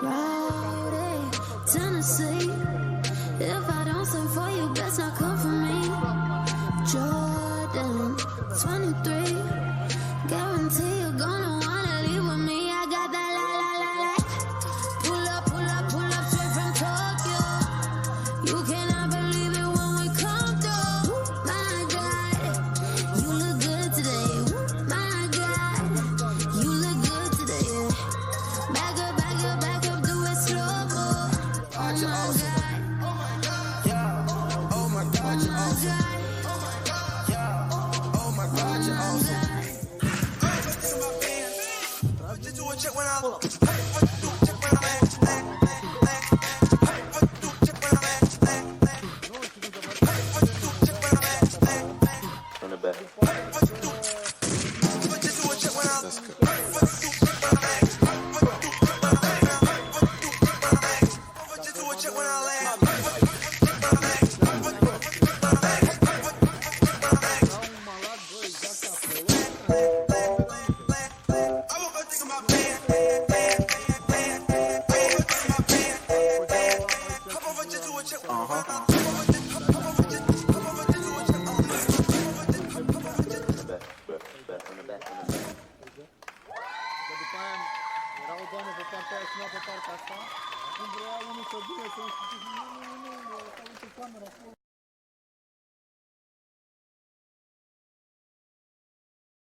Rowdy, Tennessee. If I don't sing for you, best not come for me. Jordan, 23. Guarantee you're gonna wanna leave with me. I got that la la la la. Pull up straight from Tokyo. You cannot believe it when we come through. My God, you look good today. My God, you look good today. Back up, do it slow mo. Oh my God. Oh my God, you're awesome. Oh my God, you're awesome. Just do a check when I look. Run it back. That's good. Just do a check when I land. După aia era o doamnă pe partea aia și pe partea asta. Când vrea unul să vină să-i zice, nu, uite camera acolo.